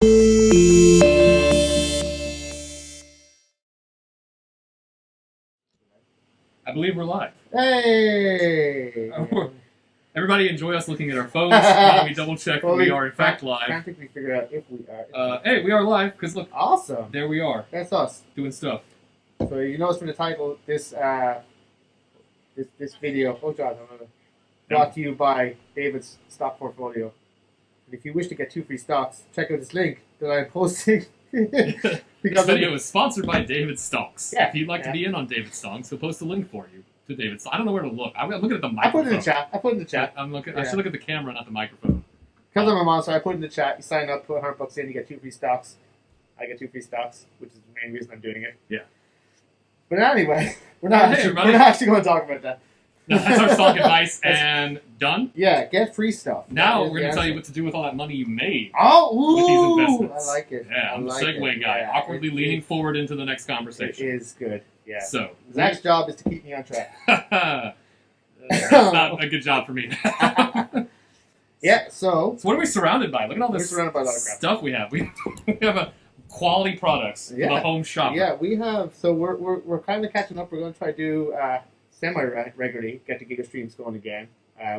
I believe we're live. Hey! Everybody enjoy us looking at our phones while we double check that we are in fact I live. can't think we figure out if we are. Hey, we are live, because look, Awesome! there we are, That's us. doing stuff. So you notice from the title, this video, brought to you by David's stock portfolio. And if you wish to get 2 free stocks, check out this link that I'm posting. This video is sponsored by David Stocks. Yeah, if you'd like to be in on David Stocks, he'll post a link for you to David Stocks. I don't know where to look. I'm looking at the microphone. I put it in the chat. I'm looking. I should look at the camera, not the microphone. Because I'm a monster, I put it in the chat. You sign up, put $100 in, you get 2 free stocks. I get 2 free stocks, which is the main reason I'm doing it. Yeah. But anyway, we're not actually going to talk about that. No, that's our stock advice, and done? Yeah, get free stuff. Now we're going to tell you what to do with all that money you made with these investments. I like it. Yeah, I'm the segue guy, awkwardly leaning forward into the next conversation. It is good, yeah. So, Zack's job is to keep me on track. That's not a good job for me. Yeah, so what are we surrounded by? Look at all this surrounded by a lot of crap. stuff we have. We have a quality products for the home shopper. Yeah, we have. So we're kind of catching up. We're going to try to do semi-regularly, get the Giga streams going again.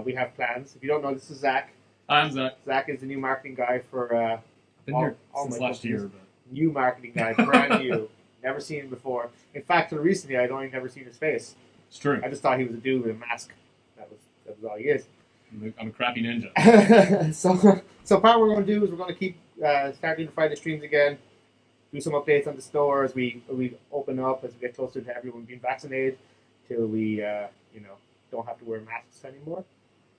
We have plans. If you don't know, this is Zack. I'm Zack. Zack is the new marketing guy for been here since last year. But... New marketing guy, brand new. Never seen him before. In fact, until recently, I'd only never seen his face. It's true. I just thought he was a dude with a mask. That was all he is. I'm a crappy ninja. So part we're going to do is we're going to keep start doing Friday streams again. Do some updates on the store as we open up, as we get closer to everyone being vaccinated, till we don't have to wear masks anymore,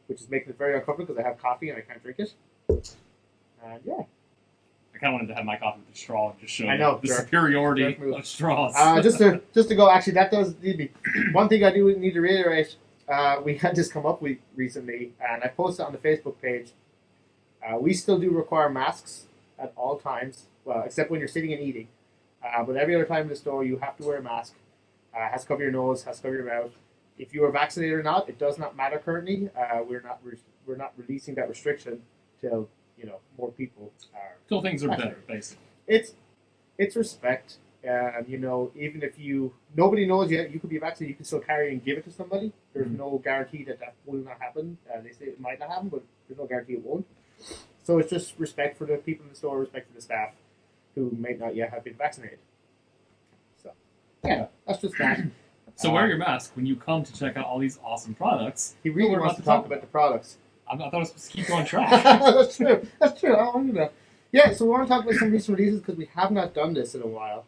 which is making it very uncomfortable because I have coffee and I can't drink it. And yeah. I kind of wanted to have my coffee with a straw and just show the jerk. superiority of straws. Just to go, actually, that does need me. One thing I do need to reiterate, we had this come up recently, and I posted on the Facebook page. We still do require masks at all times, well, except when you're sitting and eating. But every other time in the store, you have to wear a mask. Has to cover your nose, has to cover your mouth. If you are vaccinated or not, it does not matter currently. We're not releasing that restriction till more people are. Till things are better, basically. It's respect. Even if nobody knows yet, you could be vaccinated, you can still carry and give it to somebody. There's no guarantee that will not happen. They say it might not happen, but there's no guarantee it won't. So it's just respect for the people in the store, respect for the staff who may not yet have been vaccinated. So, yeah, that's just that. So wear your mask when you come to check out all these awesome products. He really wants to talk about the products. I thought I was supposed to keep you on track. That's true. I want to know. Yeah, so we want to talk about some recent releases because we have not done this in a while.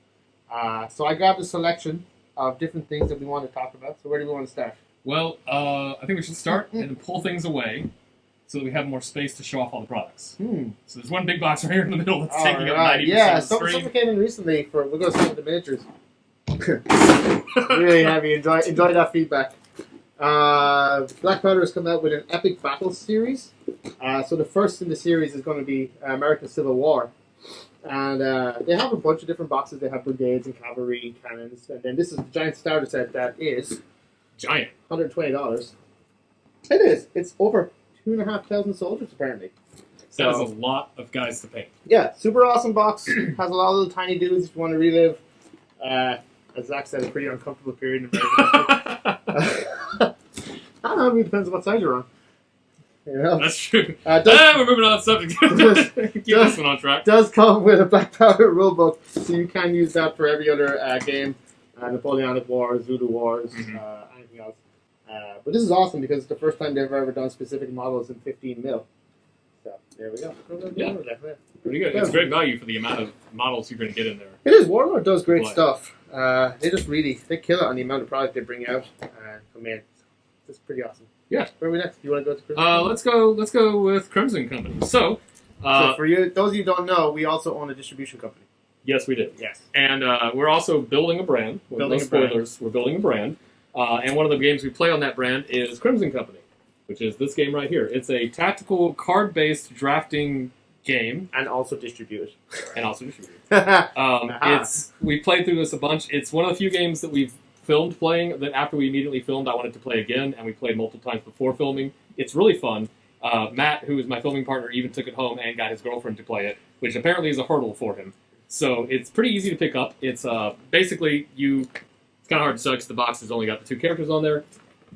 So I grabbed a selection of different things that we want to talk about. So where do we want to start? Well, I think we should start and pull things away so that we have more space to show off all the products. So there's one big box right here in the middle that's taking up 90% of the screen. Something came in recently we're going to start with the miniatures. Really heavy. Enjoy that feedback. Black Powder has come out with an Epic Battles series. So the first in the series is going to be American Civil War. And they have a bunch of different boxes. They have brigades and cavalry, cannons. And then this is the giant starter set that is... Giant. $120. It is. It's over 2,500 soldiers, apparently. That is a lot of guys to pay. Yeah, super awesome box. Has a lot of little tiny dudes if you want to relive. As Zack said, a pretty uncomfortable period in American history. I don't know, it depends on what side you're on. That's true. We're moving on to the subject. Keep this one on track. Does come with a Black Powder rulebook, so you can use that for every other game. Napoleonic Wars, Zulu Wars, anything else. But this is awesome because it's the first time they've ever done specific models in 15 mil. So, there we go. Yeah. Pretty good. It's great value for the amount of models you're going to get in there. It is. Warlord does great stuff. They kill it on the amount of product they bring out and come in. It's pretty awesome. Yeah. Where are we next? Do you want to go to Crimson? Let's go with Crimson Company. So for you, those of you who don't know, we also own a distribution company. Yes, we did. Yes. And we're also building a brand. No spoilers. We're building a brand. And one of the games we play on that brand is Crimson Company, which is this game right here. It's a tactical card-based drafting game. And also distributed. We played through this a bunch. It's one of the few games that we've filmed playing that after we immediately filmed, I wanted to play again, and we played multiple times before filming. It's really fun. Matt, who is my filming partner, even took it home and got his girlfriend to play it. which apparently is a hurdle for him. So it's pretty easy to pick up. It's basically it's kind of hard to sell because the box has only got the 2 characters on there.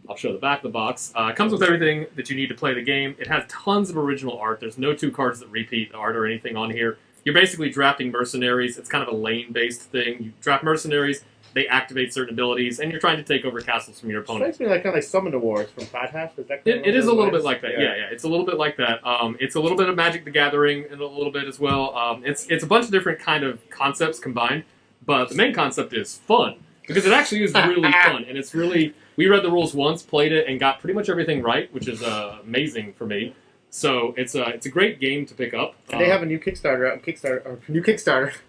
I'll show the back of the box. It comes with everything that you need to play the game. It has tons of original art. There's no 2 cards that repeat the art or anything on here. You're basically drafting mercenaries. It's kind of a lane-based thing. You draft mercenaries, they activate certain abilities, and you're trying to take over castles from your opponent. It strikes me like kind of like Summon Awards from Fat Hat. It is a little bit like that. Yeah. It's a little bit like that. It's a little bit of Magic the Gathering and a little bit as well. It's a bunch of different kind of concepts combined, but the main concept is fun because it actually is really fun, and it's really. We read the rules once, played it, and got pretty much everything right, which is amazing for me. So it's a great game to pick up. And they have a new Kickstarter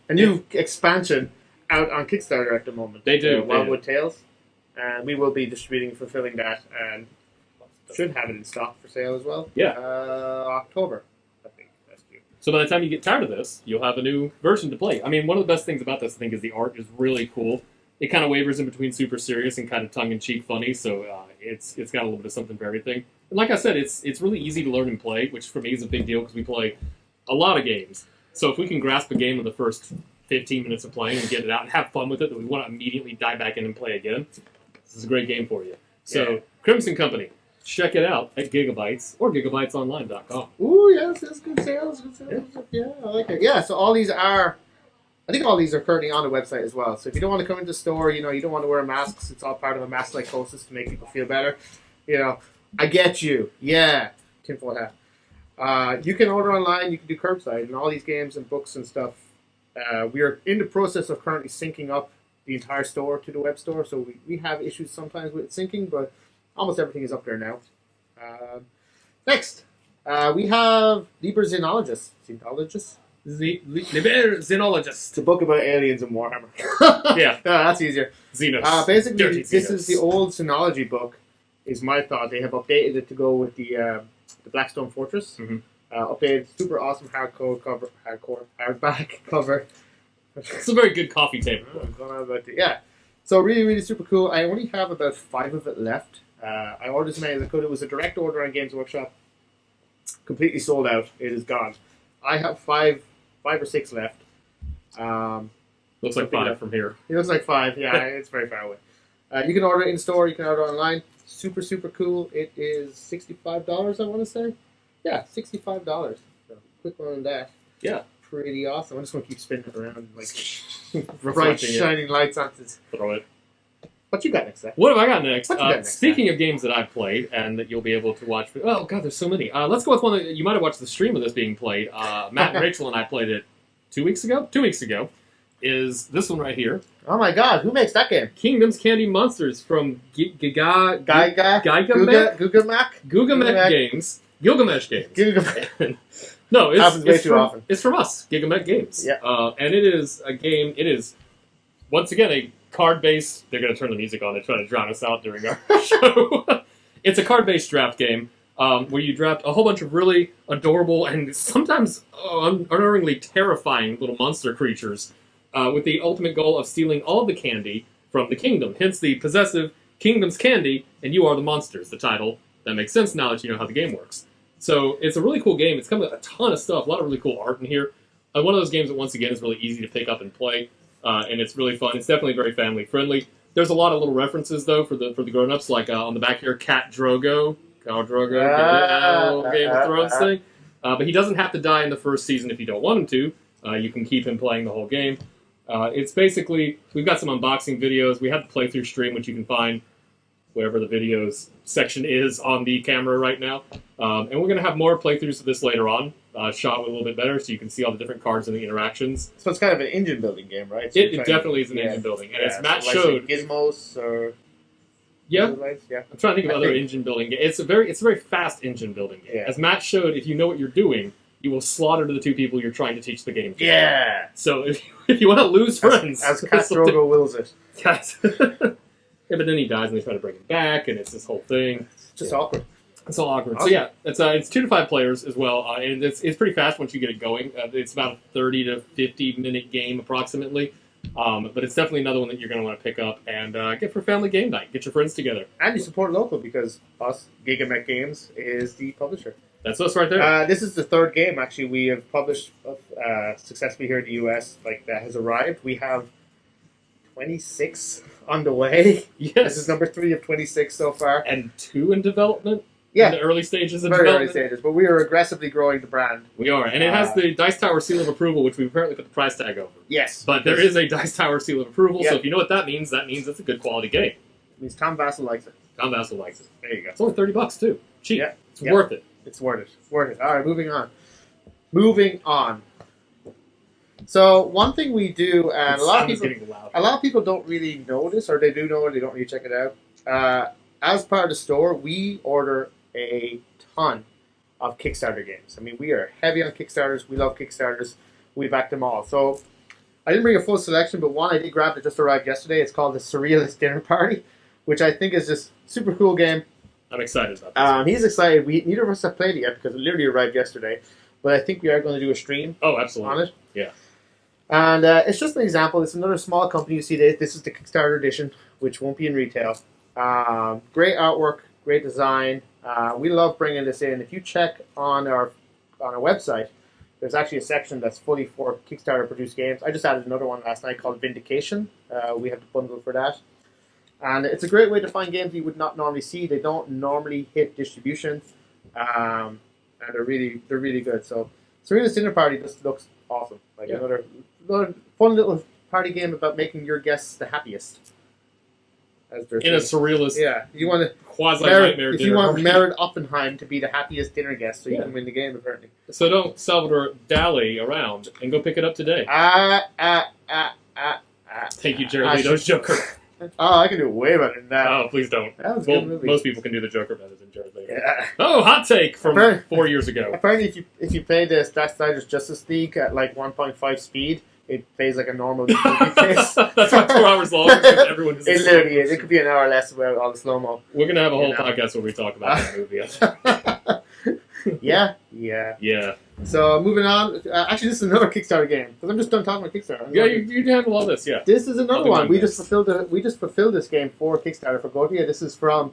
a new expansion out on Kickstarter at the moment. They do. Wildwood Tales. And we will be distributing and fulfilling that, and should have it in stock for sale as well. Yeah. October, I think. That's due. So by the time you get tired of this, you'll have a new version to play. I mean, one of the best things about this, I think, is the art is really cool. It kind of wavers in between super serious and kind of tongue-in-cheek funny, so it's got a little bit of something for everything. And like I said, it's really easy to learn and play, which for me is a big deal because we play a lot of games. So if we can grasp a game in the first 15 minutes of playing and get it out and have fun with it, that we want to immediately dive back in and play again, this is a great game for you. So Crimson Company, check it out at Gigabytes or gigabytesonline.com. Ooh, yes, that's good sales. Yeah, I like it. Yeah, so I think all these are currently on the website as well. So if you don't want to come into the store, you don't want to wear masks. It's all part of a mask psychosis to make people feel better. I get you. Yeah, tinfoil hat. You can order online. You can do curbside, and all these games and books and stuff. We are in the process of currently syncing up the entire store to the web store. So we have issues sometimes with syncing, but almost everything is up there now. Next, we have Liber Xenologist. Xenologist. It's a book about aliens and Warhammer. Yeah. That's easier. Xenos. Basically, this is the old Xenology book, is my thought. They have updated it to go with the Blackstone Fortress. Mm-hmm. Updated, super awesome hardback cover. It's a very good coffee table. Yeah. So really, really super cool. I only have about 5 of it left. I ordered as many as I could. It was a direct order on Games Workshop. Completely sold out. It is gone. I have 5 or 6 left. Looks like 5 from here. It looks like 5. Yeah, it's very far away. You can order it in store. You can order it online. Super, super cool. It is $65, I want to say. Yeah, $65. So quick one on that. Yeah. Pretty awesome. I'm just going to keep spinning it around like Bright, shining lights onto it. Throw it. What you got next, Zack? What have I got next? Next, speaking of games that I've played and that you'll be able to watch. Oh, God, there's so many. Let's go with one that you might have watched the stream of this being played. Matt and Rachel and I played it 2 weeks ago. 2 weeks ago. Is this one right here. Oh, my God. Who makes that game? Kingdoms Candy Monsters from Gigamac Games. Gilgamesh Games. No, it's from us, Gigamet Games. Yeah. And it is a game, once again, a card-based, they're going to turn the music on and try to drown us out during our show. It's a card-based draft game where you draft a whole bunch of really adorable and sometimes unerringly terrifying little monster creatures with the ultimate goal of stealing all of the candy from the kingdom. Hence the possessive Kingdom's Candy, and you are the monsters, the title. That makes sense now that you know how the game works. So it's a really cool game. It's come with a ton of stuff, a lot of really cool art in here. One of those games that, once again, is really easy to pick up and play, and it's really fun. It's definitely very family-friendly. There's a lot of little references, though, for the grown-ups, like on the back here, Khal Drogo, Game of Thrones thing. But he doesn't have to die in the first season if you don't want him to. You can keep him playing the whole game. It's basically, we've got some unboxing videos. We have the playthrough stream, which you can find wherever the videos section is on the camera right now. And we're going to have more playthroughs of this later on, shot with a little bit better, so you can see all the different cards and the interactions. So it's kind of an engine building game, right? So it definitely is an engine building. And as Matt showed... Gizmos or... Yeah. Yeah. I'm trying to think of other engine building games. It's a very fast engine building game. Yeah. As Matt showed, if you know what you're doing, you will slaughter the 2 people you're trying to teach the game to. Yeah! So if you want to lose friends... As Khal Drogo wills it. Yes. Yeah, but then he dies and they try to bring him back, and it's this whole thing. Just awkward. It's all awkward. So yeah, it's 2 to 5 players as well, and it's pretty fast once you get it going. It's about a 30 to 50 minute game approximately, but it's definitely another one that you're going to want to pick up and get for family game night. Get your friends together. And you support local because us, Gigamet Games, is the publisher. That's us right there. This is the third game, actually, we have published successfully here in the US, that has arrived. We have 26 on the way. Yes. This is number 3 of 26 so far. And 2 in development? Yeah. In the early stages of Very development? early stages, but we are aggressively growing the brand. We are. And it has the Dice Tower seal of approval, which we've apparently put the price tag over. Yes. But there is a Dice Tower seal of approval, Yep. so if you know what that means it's a good quality game. It means Tom Vassell likes it. Tom Vassell likes it. There you go. It's only $30 too. Cheap. Yeah. It's worth it. It's worth it. It's worth it. All right, moving on. Moving on. So one thing we do, and a lot of people don't really know this, or they do know it, they don't really check it out. As part of the store, we order a ton of Kickstarter games. I mean, we are heavy on Kickstarters. We love Kickstarters. We back them all. So I didn't bring a full selection, but one I did grab that just arrived yesterday. It's called the Surrealist Dinner Party, which I think is just super cool game. I'm excited about this. He's excited. Neither of us have played it yet because it literally arrived yesterday. But I think we are going to do a stream absolutely. on it. Yeah. And it's just an example. It's another small company. You see this is the Kickstarter edition, which won't be in retail. Great artwork, great design. We love bringing this in. If you check on our website, there's actually a section that's fully for Kickstarter produced games. I just added another one last night called Vindication. We have the bundle for that. And it's a great way to find games you would not normally see. They don't normally hit distribution. And they're really good. So Surrealist Dinner Party just looks awesome. Like another fun little party game about making your guests the happiest. In a surrealist, you want to quasi-nightmare if dinner you want party. Merritt Oppenheim to be the happiest dinner guest, so you can win the game apparently. So don't Salvador dally around and go pick it up today. Take you Jared Leto's Joker. Oh, I can do it way better than that. Oh, please don't. That was a good movie. Most people can do the Joker better than Jared Leto. Yeah. Oh, hot take from 4 years ago. Apparently, if you play the Zack Snyder's Justice League at like 1.5 speed, it plays like a normal movie pace. That's why 2 hours long. Because everyone is it literally is. It could be an hour less without all the slow mo. We're gonna have a whole podcast where we talk about that movie. Yeah. So moving on. Actually, this is another Kickstarter game because I'm just done talking about Kickstarter. Yeah, you handle all this. Yeah. This is another one. We just fulfilled this game for Kickstarter for Gotia. This is from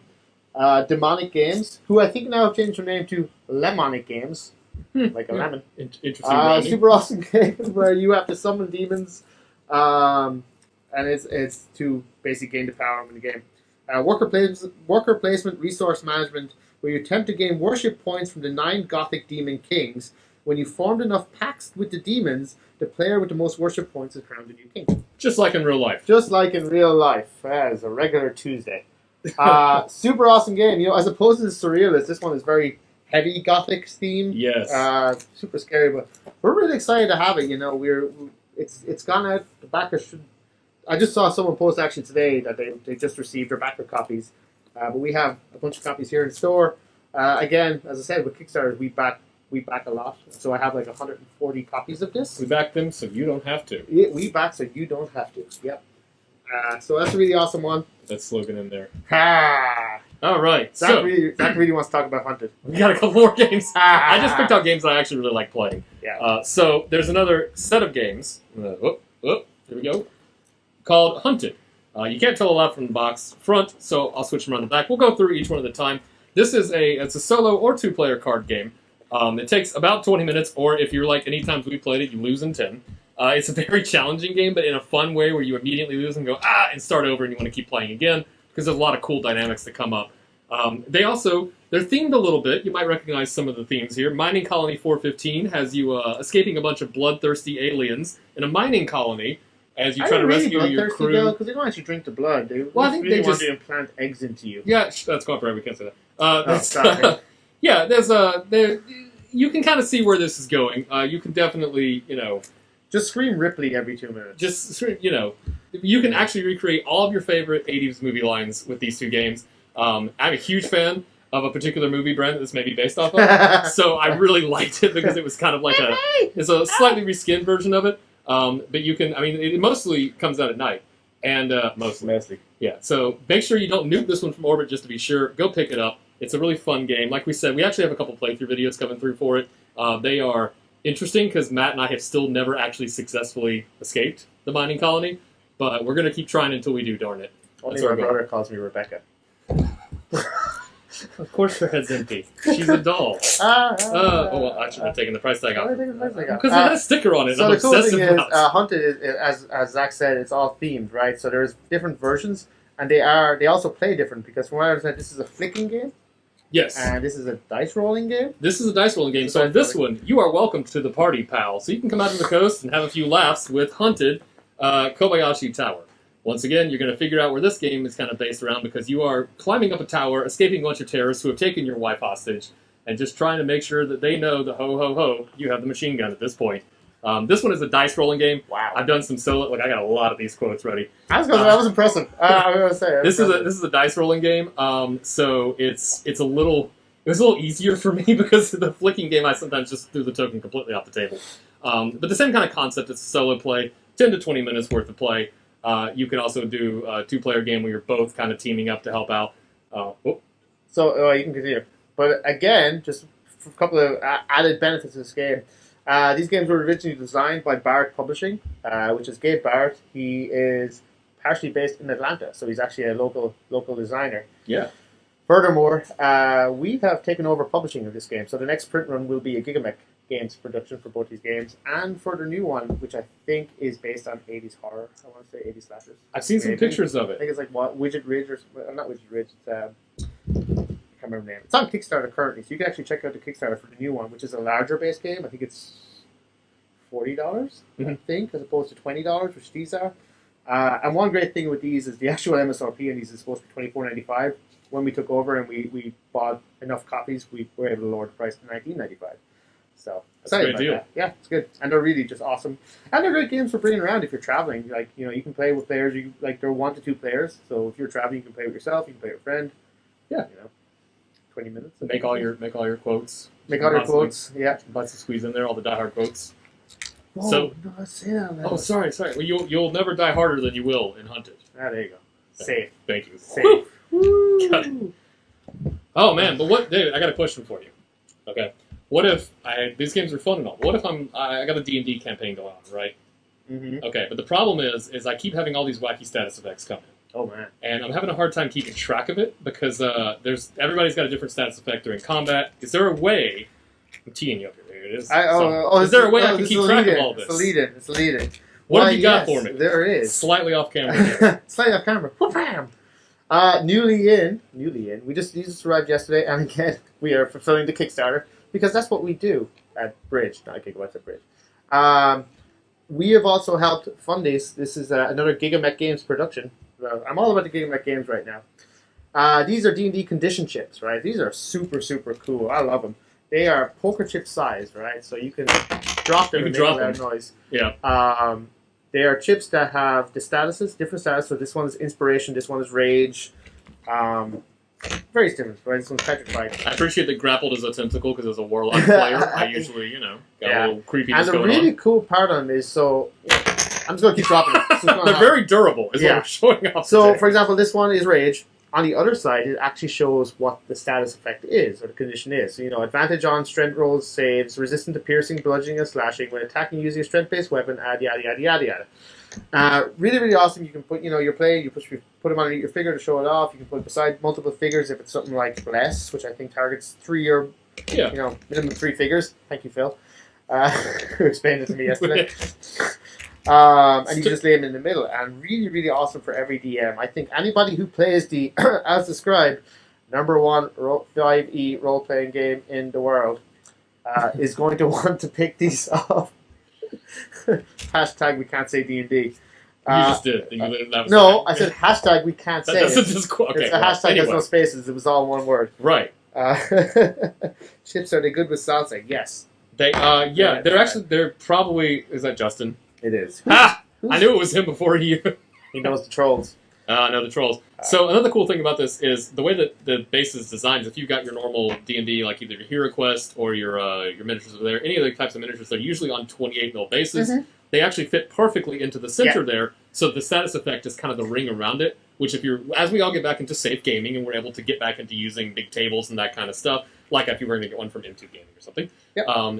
Demonic Games, who I think now have changed their name to Lemonic Games, like a lemon. Interesting. Super awesome game where you have to summon demons, and it's to basically gain the power in the game. Worker placement, resource management, where you attempt to gain worship points from the 9 Gothic demon kings. When you formed enough pacts with the demons, the player with the most worship points is crowned the new king. Just like in real life. Just like in real life, as a regular Tuesday. Super awesome game. As opposed to the Surrealist, this one is very heavy Gothic theme. Yes. Super scary, but we're really excited to have it. It's gone out. The backers should. I just saw someone post actually today that they just received their backer copies. But we have a bunch of copies here in the store. Again, as I said, with Kickstarter, we back a lot. So I have like 140 copies of this. We back them so you don't have to. Yeah, we back so you don't have to. Yep. So that's a really awesome one. That slogan in there. Ha! All right. Zach really wants to talk about Hunted. We got a couple more games. I just picked out games that I actually really like playing. Yeah. So there's another set of games. Here we go. Called Hunted. You can't tell a lot from the box front, so I'll switch them around the back. We'll go through each one at a time. This is it's a solo or 2-player card game. It takes about 20 minutes, or if you're like any times we played it, you lose in 10. It's a very challenging game, but in a fun way where you immediately lose and go, and start over and you want to keep playing again, because there's a lot of cool dynamics that come up. They're themed a little bit. You might recognize some of the themes here. Mining Colony 415 has you escaping a bunch of bloodthirsty aliens in a mining colony as you try to rescue your crew. Because they don't actually drink the blood. They I think really they want just to implant eggs into you. Yeah, that's copyright. We can't say that. Sorry. Yeah, you can kind of see where this is going. You can definitely, Just scream Ripley every 2 minutes. You can actually recreate all of your favorite 80s movie lines with these 2 games. I'm a huge fan of a particular movie brand that this may be based off of, so I really liked it because it was kind of like it's a slightly reskinned version of it. But you can, it mostly comes out at night, and mostly. Yeah, so make sure you don't nuke this one from orbit just to be sure. Go pick it up. It's a really fun game. Like we said, we actually have a couple playthrough videos coming through for it. They are interesting because Matt and I have still never actually successfully escaped the mining colony, but we're going to keep trying until we do, darn it. Only my brother calls me Rebecca. Of course her head's empty. She's a doll. Well, I should have taken the price tag off. Because it has a sticker on it. So I'm the cool obsessive thing is, about. Hunted is, as Zach said, it's all themed, right? So there's different versions, and they also play different, because from what I understand, this is a flicking game. Yes. And this is a dice rolling game. This is a dice rolling game. So in this one, you are welcome to the party, pal. So you can come out to the coast and have a few laughs with Hunted Kobayashi Tower. Once again, you're going to figure out where this game is kind of based around, because you are climbing up a tower, escaping a bunch of terrorists who have taken your wife hostage, and just trying to make sure that they know that ho ho ho, you have the machine gun at this point. This one is a dice rolling game. Wow. I've done some solo. Look, I got a lot of these quotes ready. That was impressive. I was going to say this is a dice rolling game. So it's a little easier for me because the flicking game I sometimes just threw the token completely off the table. But the same kind of concept. It's a solo play, 10 to 20 minutes worth of play. You can also do a two-player game where you're both kind of teaming up to help out. So you can continue. But again, just a couple of added benefits of this game. These games were originally designed by Barrett Publishing, which is Gabe Barrett. He is partially based in Atlanta, so he's actually a local designer. Yeah. Furthermore, we have taken over publishing of this game, so the next print run will be a Giga Games production for both these games, and for the new one, which I think is based on 80s horror. I want to say 80s slashers. I've seen some pictures of I it. think it's like Widget Ridge, or not Widget Ridge. It's I can't remember the name. It's on Kickstarter currently, so you can actually check out the Kickstarter for the new one, which is a larger base game. I think it's $40, I think, as opposed to $20, which these are. And one great thing with these is the actual MSRP on these is supposed to be $24.95. When we took over and we bought enough copies, we were able to lower the price to $19.95. So that's a great deal. That. Yeah, it's good, and they're really just awesome. And they're great games for bringing around if you're traveling. Like you can play with players. They're 1 to 2 players. So if you're traveling, you can play with yourself. You can play with a friend. Yeah, 20 minutes. Make all your quotes. Make all your quotes. Yeah, lots of squeeze in there. All the diehard quotes. Whoa, so no, let's say that. Oh, sorry. Well, you'll never die harder than you will in Hunted. There you go. Safe. Thank you. Safe. Woo! Oh man, but what, David? I got a question for you. Okay, what if these games are fun and all? What if I got a D&D campaign going on, right? Mm-hmm. Okay, but the problem is I keep having all these wacky status effects coming. Oh man. And I'm having a hard time keeping track of it because everybody's got a different status effect during combat. Is there a way? I'm teeing you up here. Here it is. Is there a way I can keep track of all this? It's a lead-in. What have you got for me? There is. Slightly off camera. Slightly off camera. Whoop-bam! Newly in. You just arrived yesterday, and again, we are fulfilling the Kickstarter, because that's what we do at Bridge, not Gigabytes at Bridge. We have also helped fund these. This is another Giga Games production. I'm all about the Giga Games right now. These are D&D condition chips, right? These are super, super cool. I love them. They are poker chip size, right? So you can drop them and make a loud noise. Yeah. They are chips that have the statuses, different statuses. So this one is inspiration, this one is rage. Various different, right? This one's petrified. I appreciate that grappled as a tentacle because as a warlock player, I usually, got a little creepiness going on. And the really cool part of them is, so I'm just going to keep dropping them. They're very durable, is what we're showing off So, today. for example, this one is rage. On the other side, it actually shows what the status effect is, or the condition is. So, advantage on strength rolls, saves, resistant to piercing, bludgeoning, and slashing when attacking using a strength-based weapon, yada, yada, yada, yada. Really, really awesome. You can put, you're playing, you put them underneath your figure to show it off. You can put it beside multiple figures if it's something like Bless, which I think targets 3 or, minimum 3 figures. Thank you, Phil, who explained it to me yesterday. And you just lay them in the middle, and really, really awesome for every DM. I think anybody who plays the, as described, #1 5e role-playing game in the world is going to want to pick these up. Hashtag we can't say D&D. You just did. I said hashtag we can't say it. Okay, it's a hashtag has no spaces. It was all one word. Right. Chips, are they good with salsa? Yes. They're probably, is that Justin? It is. Ha! I knew it was him before he knows the trolls. No, the trolls. So another cool thing about this is the way that the base is designed. If you've got your normal D&D, like either your Hero Quest or your miniatures over there, any of the types of miniatures, they're usually on 28mm bases. Mm-hmm. They actually fit perfectly into the center there, so the status effect is kind of the ring around it, which as we all get back into safe gaming and we're able to get back into using big tables and that kind of stuff, like if you were going to get one from M2 Gaming or something,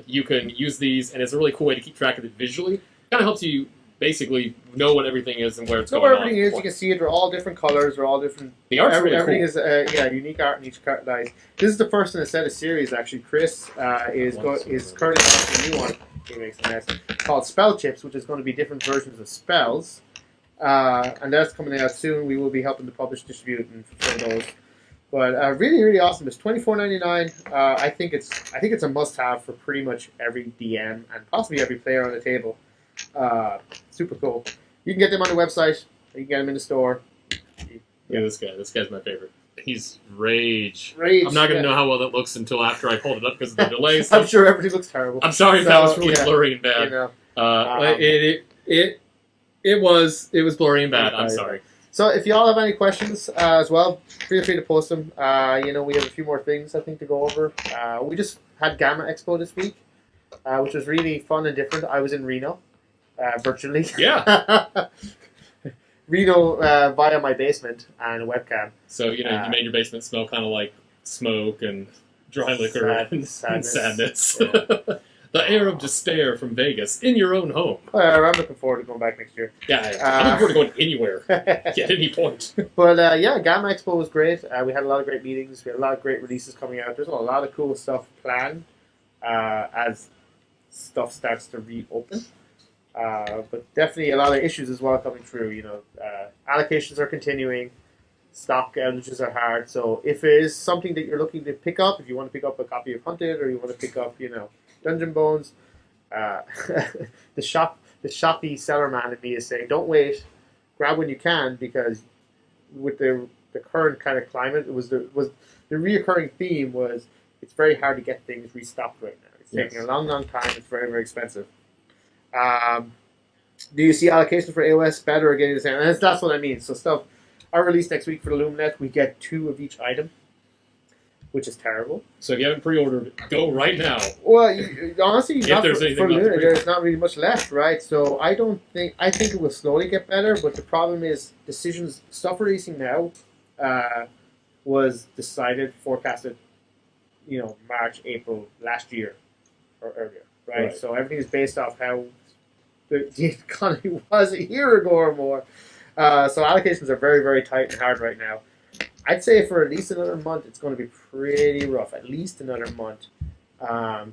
you can use these, and it's a really cool way to keep track of it visually. Kind of helps you basically know what everything is and where it's know going where on. everything is. You can see it. They're all different colors. They're all different. The art's really everything cool. is unique art in each card. Like, this is the first in a set of series. Actually, Chris is currently making a new one. He makes a mess called Spell Chips, which is going to be different versions of spells, and that's coming out soon. We will be helping to publish, distribute, and fulfill those. But really, really awesome. It's $24.99. I think it's a must-have for pretty much every DM and possibly every player on the table. Super cool. You can get them on the website. You can get them in the store. Yeah, this guy. This guy's my favorite. He's Rage. Rage. I'm not going to know how well that looks until after I pulled it up because of the delay. I'm sure everything looks terrible. I'm sorry if that was really blurry and bad. You know, it was blurry and bad. I'm sorry. So if y'all have any questions as well, feel free to post them. We have a few more things I think to go over. We just had Gamma Expo this week, which was really fun and different. I was in Reno, virtually. Yeah. Reno via my basement and a webcam. So you made your basement smell kind of like smoke and dry liquor and sadness. Yeah. The air of despair from Vegas in your own home. I'm looking forward to going back next year. Yeah, I'm looking forward to going anywhere at any point. But Gamma Expo was great. We had a lot of great meetings. We had a lot of great releases coming out. There's a lot of cool stuff planned as stuff starts to reopen. But definitely a lot of issues as well coming through. Allocations are continuing. Stock outages are hard. So if it is something that you're looking to pick up, if you want to pick up a copy of Hunted or you want to pick up, Dungeon Bones, the shoppy seller man in me is saying, don't wait, grab when you can, because with the current kind of climate, the reoccurring theme was it's very hard to get things restocked right now. It's taking a long, long time. It's very, very expensive. Do you see allocations for AOS better or getting the same? And that's what I mean. So stuff are released next week for the Luminet. We get 2 of each item, which is terrible. So if you haven't pre-ordered, go right now. Well, honestly, there's not really much left, right? So I think it will slowly get better, but the problem is stuff releasing now was forecasted, March, April last year or earlier, right? So everything is based off how the economy was a year ago or more. So allocations are very, very tight and hard right now. I'd say for at least another month, it's going to be pretty rough. At least another month.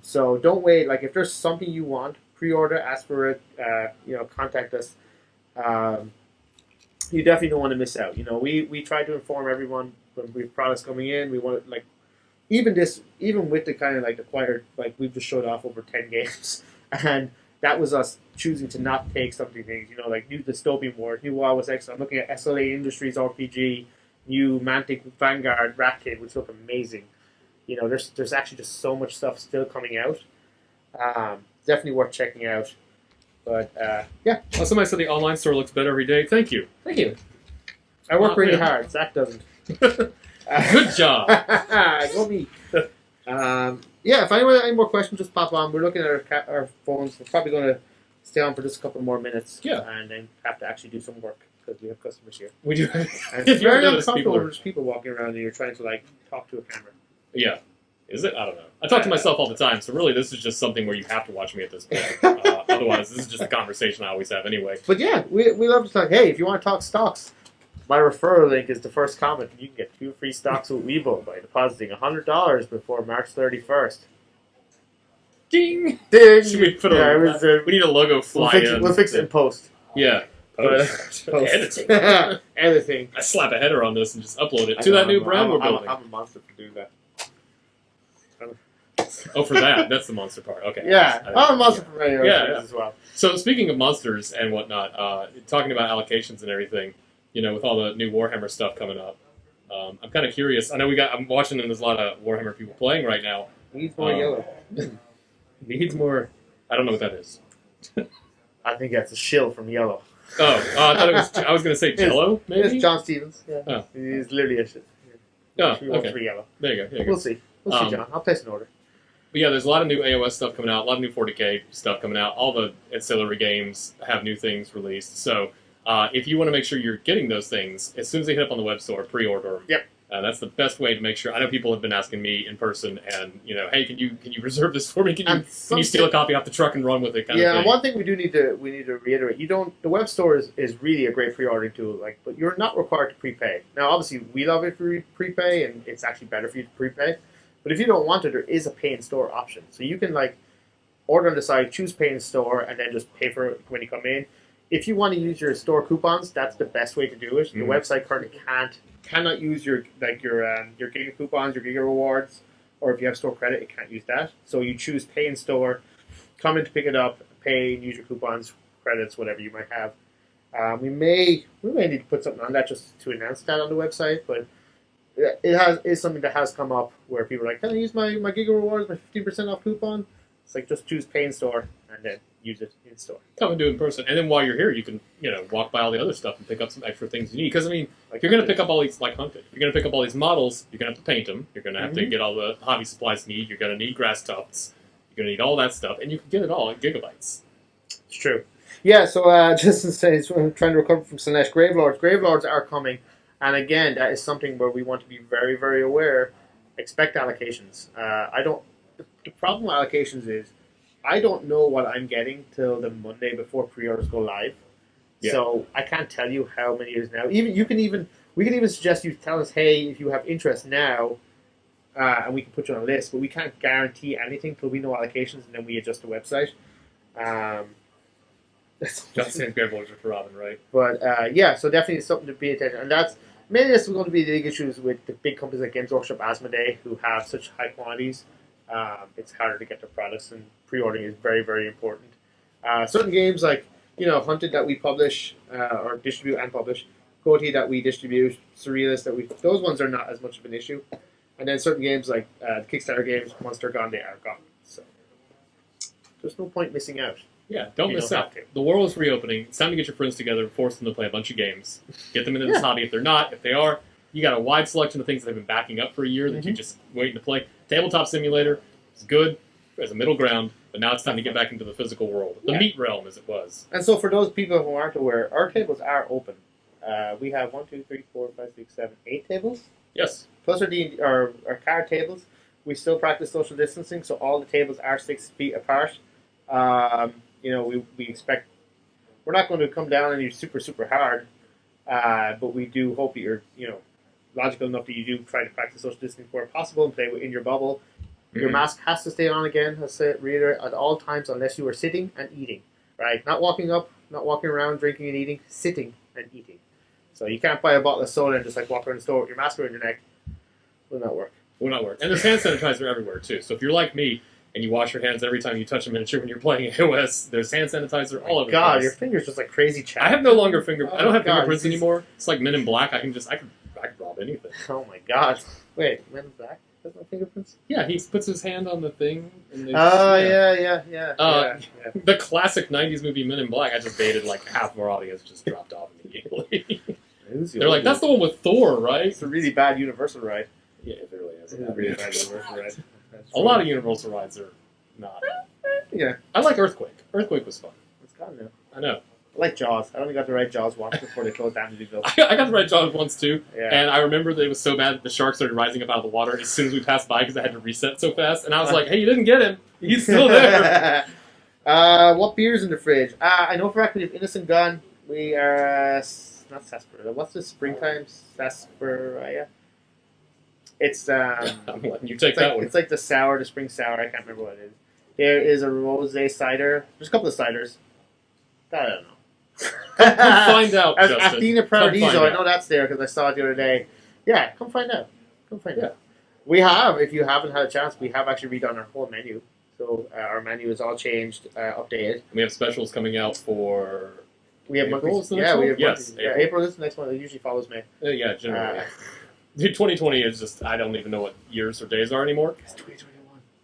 So don't wait. Like, if there's something you want, pre-order, ask for it. Contact us. You definitely don't want to miss out. We try to inform everyone when we have products coming in. We want to, even with the kind of acquired, we've just showed off over 10 games, and that was us choosing to not take something things. New Dystopian War, new WoW was excellent. I'm looking at SLA Industries RPG. New Mantic Vanguard Rat Kit, which look amazing. There's actually just so much stuff still coming out. Definitely worth checking out. But yeah. Well, somebody said the online store looks better every day. Thank you. I work really hard. Zack doesn't. Good job. Go me. If anyone has any more questions, just pop on. We're looking at our phones. We're probably going to stay on for just a couple more minutes. Yeah. And then have to actually do some work, because we have customers here. We do. And it's very uncomfortable when there's people walking around and you're trying to talk to a camera. Yeah. Is it? I don't know. I talk to myself all the time, so really this is just something where you have to watch me at this point. Otherwise, this is just a conversation I always have anyway. But yeah, we love to talk. Hey, if you want to talk stocks, my referral link is the first comment. You can get 2 free stocks with Webull by depositing $100 before March 31st. Ding! Ding! Should we put we need a logo fly in. We'll fix it in post. Yeah. Post. Editing. Editing. I slap a header on this and just upload it to that new brand we're building. I'm a monster to do that. Oh, for that. That's the monster part. Okay. Yeah. I'm a monster for radio as well. So speaking of monsters and whatnot, talking about allocations and everything, with all the new Warhammer stuff coming up, I'm kind of curious. I know I'm watching and there's a lot of Warhammer people playing right now. Needs more yellow. Needs more. I don't know what that is. I think that's a shill from Yellow. Oh, I thought it was. I was going to say Jello. Maybe it's John Stevens. Yeah. Oh. He's literally a shit. Oh, okay. For Yellow. There you go. We'll see, John. I'll place an order. But yeah, there's a lot of new AOS stuff coming out, a lot of new 40K stuff coming out. All the ancillary games have new things released. So if you want to make sure you're getting those things, as soon as they hit up on the web store, pre-order them. Yep. That's the best way to make sure. I know people have been asking me in person, and hey, can you reserve this for me? Can you steal a copy off the truck and run with it? Kind of thing. And one thing we need to reiterate: the web store is really a great pre-ordering tool, but you're not required to prepay. Now, obviously, we love it for prepay, and it's actually better for you to prepay. But if you don't want it, there is a pay in store option, so you can order on the site, choose pay in store, and then just pay for it when you come in. If you want to use your store coupons, that's the best way to do it. The website currently cannot use your Giga coupons, your Giga rewards, or if you have store credit, it can't use that. So you choose pay in store, come in to pick it up, pay, and use your coupons, credits, whatever you might have. We may need to put something on that just to announce that on the website, but is something that has come up where people are like, can I use my Giga rewards, my 15% off coupon? It's just choose pay in store and then use it in store. Come and do it in person, and then while you're here, you can walk by all the other stuff and pick up some extra things you need. Because if you're going to pick up all these hunted, if you're going to pick up all these models, you're going to have to paint them. You're going to have to get all the hobby supplies you need. You're going to need grass tufts. You're going to need all that stuff, and you can get it all at Gigabytes. It's true. Yeah. So just to say, I'm trying to recover from Slanesh. Gravelords are coming, and again, that is something where we want to be very, very aware. Expect allocations. The problem with allocations is I don't know what I'm getting till the Monday before pre-orders go live. Yeah. So I can't tell you how many it is now. We can even suggest you tell us, hey, if you have interest now, and we can put you on a list. But we can't guarantee anything till we know allocations, and then we adjust the website. Just saying Gravelords are for Robin, right? But so definitely something to pay attention, and that's going to be the big issues with the big companies like Games Workshop, Asmodee, who have such high quantities. It's harder to get their products, and pre-ordering is very, very important. Certain games like Hunted that we publish or distribute and publish, Goti that we distribute, Surrealist those ones are not as much of an issue. And then certain games like Kickstarter games, once they're gone, they are gone. So there's no point missing out. Yeah, don't miss out. The world is reopening. It's time to get your friends together, force them to play a bunch of games, get them into this hobby. If they're not, if they are, you got a wide selection of things that have been backing up for a year that you're just waiting to play. Tabletop Simulator is good as a middle ground, but now it's time to get back into the physical world, the meat realm as it was. And so for those people who aren't aware, our tables are open. We have 1, 2, 3, 4, 5, 6, 7, 8 tables. Yes. Plus our card tables. We still practice social distancing, so all the tables are 6 feet apart. We expect we're not going to come down on you super, super hard, but we do hope that you're, logical enough that you do try to practice social distancing where possible and play in your bubble. Your mask has to stay on again, I'll say it, reiterate, at all times unless you are sitting and eating, right? Not walking up, not walking around, drinking and eating, sitting and eating. So you can't buy a bottle of soda and just walk around the store with your mask around your neck. Will not work. Will not work. And there's hand sanitizer everywhere too. So if you're like me and you wash your hands every time you touch a miniature when you're playing AOS, there's hand sanitizer all over the place. God, your fingers just like crazy chat. I have no longer I don't have fingerprints anymore. It's like Men in Black. I could rob anything. Oh my God. Wait, Men in Black? Has no fingerprints? Yeah, he puts his hand on the thing. And yeah. The classic 90s movie Men in Black, I just dated half of our audience just dropped off immediately. They're like, that's the one with Thor, right? It's a really bad Universal ride. Yeah, it really is. It's a really bad Universal ride. A lot of Universal rides are not. Yeah. I like Earthquake. Earthquake was fun. It's gone now. I know. I like Jaws. I only got to ride Jaws once before they closed down to do Bill. I got to ride Jaws once too, and I remember that it was so bad that the shark started rising up out of the water as soon as we passed by because I had to reset so fast, and I was like, hey, you didn't get him. He's still there. What beer's in the fridge? I know for a fact we have Innocent Gun. We are... not sarsaparilla. What's the springtime sarsaparilla? It's I'm letting you take that one. It's like the spring sour. I can't remember what it is. There is a rosé cider. There's a couple of ciders. I don't know. Come find out, Justin. Athena Paradiso. I know that's there because I saw it the other day. Yeah, come find out. We have, if you haven't had a chance, we have actually redone our whole menu. So our menu is all changed, updated. We have specials coming out for. We have April. months. Yeah, we have months. Yes, April is the next one. It usually follows May. Yeah, generally. Dude, 2020 is just, I don't even know what years or days are anymore. It's 2021.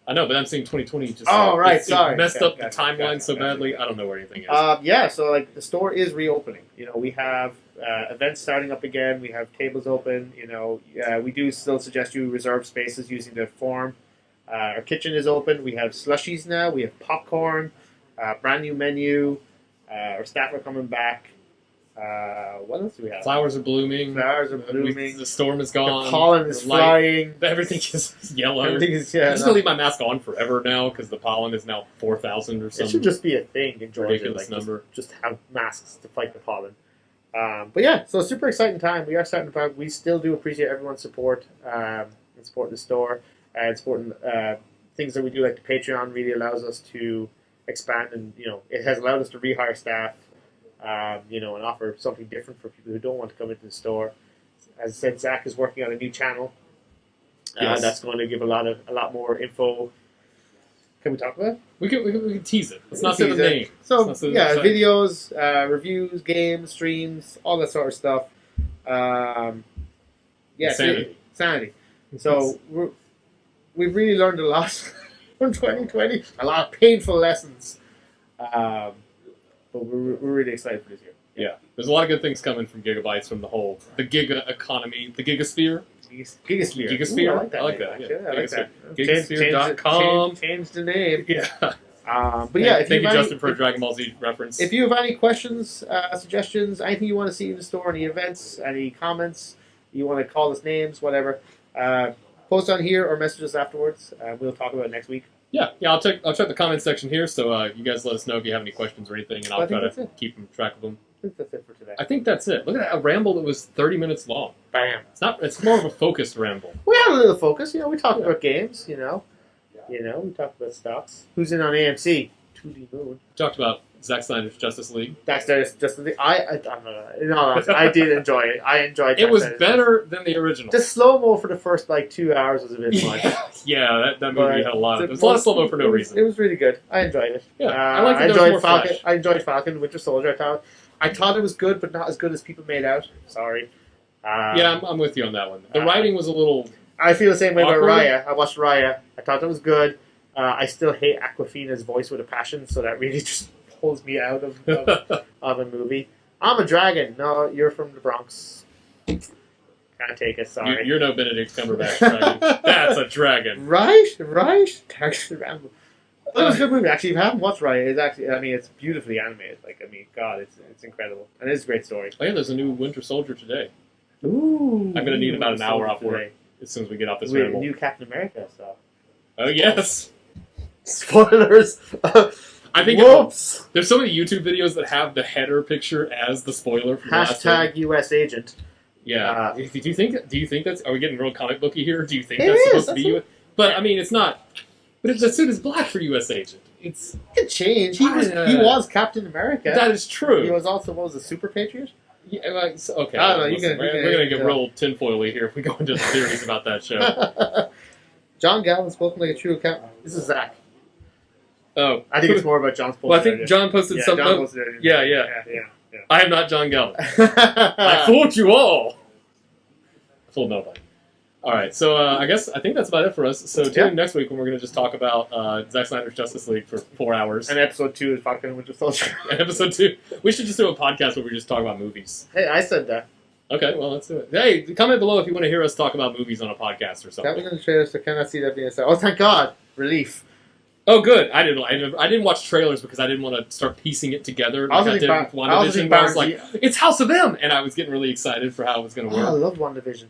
I know, but I'm saying 2020 just sorry. Messed up the timeline so badly. I don't know where anything is. So the store is reopening. We have events starting up again. We have tables open. We do still suggest you reserve spaces using the form. Our kitchen is open. We have slushies now. We have popcorn. Brand new menu. Our staff are coming back. What else do we have? Flowers are blooming. The storm is gone. The pollen is flying. Everything is yellow. Everything is, I'm just going to leave my mask on forever now because the pollen is now 4,000 or something. It should just be a thing in Georgia. Ridiculous number. Just have masks to fight the pollen. But yeah, so super exciting time. We are starting to. We still do appreciate everyone's support and supporting the store and supporting things that we do, like the Patreon. Really allows us to expand, and it has allowed us to rehire staff. And offer something different for people who don't want to come into the store. As I said, Zack is working on a new channel. Yes. That's going to give a lot more info. Can we talk about it? We can tease it. Let's not say the name. So videos, reviews, games, streams, all that sort of stuff. Sanity. So we've really learned a lot from 2020. A lot of painful lessons. But we're really excited for this year. Yeah, there's a lot of good things coming from Gigabytes, from the Giga economy, the Gigasphere. Gigasphere. Ooh, I like that. Yeah, I like that. Gigasphere.com. Change the name. Yeah. But yeah, thank you, Justin, for a Dragon Ball Z reference. If you have any questions, suggestions, anything you want to see in the store, any events, any comments, you want to call us names, whatever, post on here or message us afterwards. We'll talk about it next week. Yeah, I'll check the comment section here, so you guys let us know if you have any questions or anything, and I'll try to keep track of them. I think that's it for today. I think that's it. Look at that, a ramble that was 30 minutes long. Bam. It's more of a focused ramble. We had a little focus. We talked about games, we talked about stocks. Who's in on AMC? Tootie Moon. We talked about Zack Snyder's Justice League. That's Justice League. I did enjoy it. I enjoyed it. It was better than the original. The slow-mo for the first 2 hours was a bit much. Yeah, that movie had a lot of slow-mo for no reason. It was really good. I enjoyed it. Yeah, I enjoyed Falcon. Flash. I enjoyed Falcon, Winter Soldier. I thought it was good, but not as good as people made out. Sorry. Yeah, I'm with you on that one. The writing was a little. I feel the same way awkward. about Raya. I watched Raya. I thought it was good. I still hate Awkwafina's voice with a passion, so that really just pulls me out of a movie. I'm a dragon. No, you're from the Bronx. Can't take it. Sorry. You're no Benedict Cumberbatch dragon. That's a dragon. Right. Taxi Ramble. It was a good movie. Actually, if you haven't watched Raya, it's actually. it's beautifully animated. God, it's incredible, and it's a great story. Oh yeah, there's a new Winter Soldier today. Ooh. I'm gonna need about an hour off work as soon as we get off this ramble. New Captain America stuff. Oh yes. Spoilers. I think there's so many YouTube videos that have the header picture as the spoiler. From #, US agent. Yeah. Do you think that's? Are we getting real comic booky here? Do you think that's supposed to be US? But I mean, it's not. But the suit is black for US agent. It could change. He was Captain America. That is true. He was also a Super Patriot. Yeah, okay. I don't know. We're gonna get real tinfoily here if we go into the theories about that show. John Galvin spoken like a true account. This is Zack. Oh, I think it's more about John's post. Well, I think John posted something. Yeah. I am not John Galvin. I fooled you all. I fooled nobody. All right, so I think that's about it for us. So tune in next week when we're going to just talk about Zack Snyder's Justice League for 4 hours. And episode 2 is fucking Winter Soldier. And episode 2, we should just do a podcast where we just talk about movies. Hey, I said that. Okay, well, let's do it. Hey, comment below if you want to hear us talk about movies on a podcast or something. That was in the trailer, so cannot see that being said. Oh, thank God! Relief. Oh, good. I didn't watch trailers because I didn't want to start piecing it together like I did with WandaVision. I was like, it's House of M! And I was getting really excited for how it was going to work. I love WandaVision.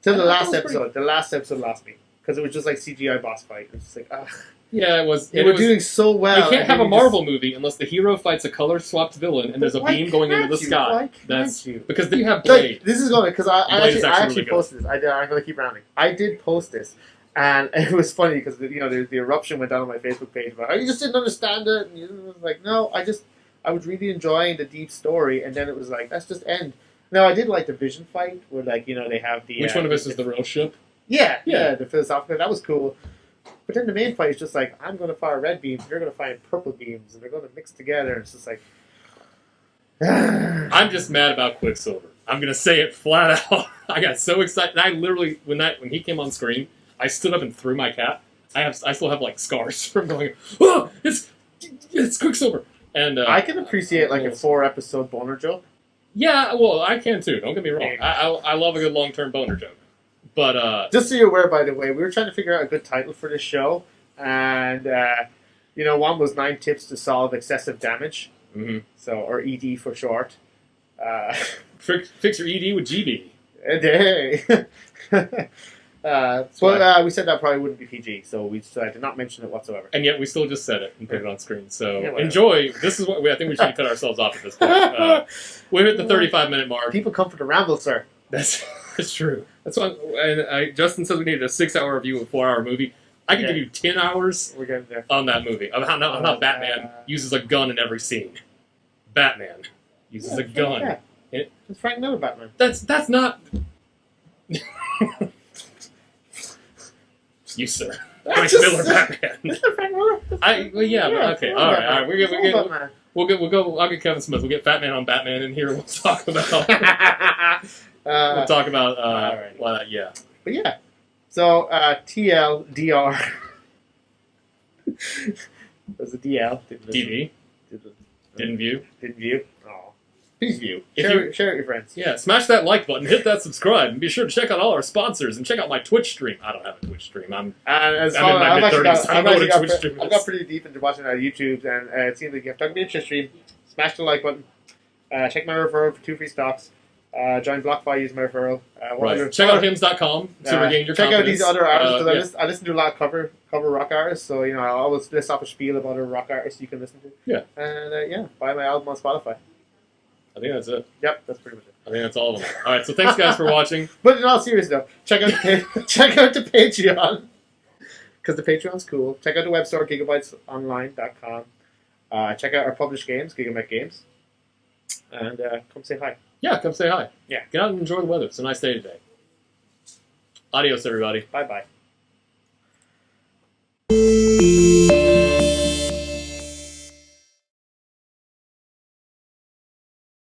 Till the last episode. The last episode lost me. Because it was just like CGI boss fight. It was just like, ugh. Yeah, it was. They were doing so well. You can't have a Marvel movie unless the hero fights a color-swapped villain and there's a beam going into the sky. Because then you have Blade. Like, this is going because I actually posted this. I'm going to keep rounding. I did post this. And it was funny because the eruption went down on my Facebook page about, oh, you just didn't understand it. And it was like, no, I was really enjoying the deep story. And then it was like, let's just end. Now, I did like the Vision fight where, like, they have the... Which one of us is the real ship? Yeah, the philosophical. That was cool. But then the main fight is just like, I'm going to fire red beams, you're going to fire purple beams, and they're going to mix together. And it's just like... I'm just mad about Quicksilver. I'm going to say it flat out. I got so excited. And I literally, when he came on screen, I stood up and threw my cat. I still have, like, scars from going, oh, it's Quicksilver. And I can appreciate, like, a 4-episode boner joke. Yeah, well, I can too. Don't get me wrong. I love a good long-term boner joke. But just so you're aware, by the way, we were trying to figure out a good title for this show, and one was 9 tips to solve excessive damage, mm-hmm. or ED for short. Fix your ED with GB. Hey. We said that probably wouldn't be PG, so we decided to not mention it whatsoever. And yet we still just said it and put it on screen. So Yeah, enjoy. This is what I think we should cut ourselves off at this point. We're at the 35-minute mark. People come for the ramble, sir. That's true. That's why. And Justin says we needed a 6-hour review of a 4-hour movie. I can give you 10 hours We're getting there. on that movie. Of how Batman uses a gun in every scene. Batman uses a gun. Yeah. It's Frank Miller Batman. That's not. You, sir. Frank Miller Batman. Frank Miller. Okay, all right. We'll go. I'll get Kevin Smith. We'll get Fat Man on Batman in here. We'll talk about. We'll talk about. Right. Yeah. But yeah. So TLDR. There's a DL. DV. Didn't view. Oh. Please view. Share it with your friends. Yeah, smash that like button, hit that subscribe, and be sure to check out all our sponsors and check out my Twitch stream. I don't have a Twitch stream. I'm in my mid-30s. I don't know what a Twitch stream is. I got pretty deep into watching YouTube, and it seems like you have to be interested stream. Smash the like button. Check my referral for 2 free stocks. Join BlockFi, use my referral. Right. Check out hymns.com to regain your check confidence. out these other artists, because I listen to a lot of cover rock artists, so I always list off a spiel of other rock artists you can listen to. Yeah. And buy my album on Spotify. I think that's it. Yep, that's pretty much it. I think that's all of them. All right, so thanks guys for watching. But in all seriousness, though, check out the Patreon, because the Patreon's cool. Check out the web store, gigabytesonline.com. Check out our published games, Gigamet Games, and come say hi. Yeah, come say hi. Yeah. Get out and enjoy the weather. It's a nice day today. Adios, everybody. Bye-bye.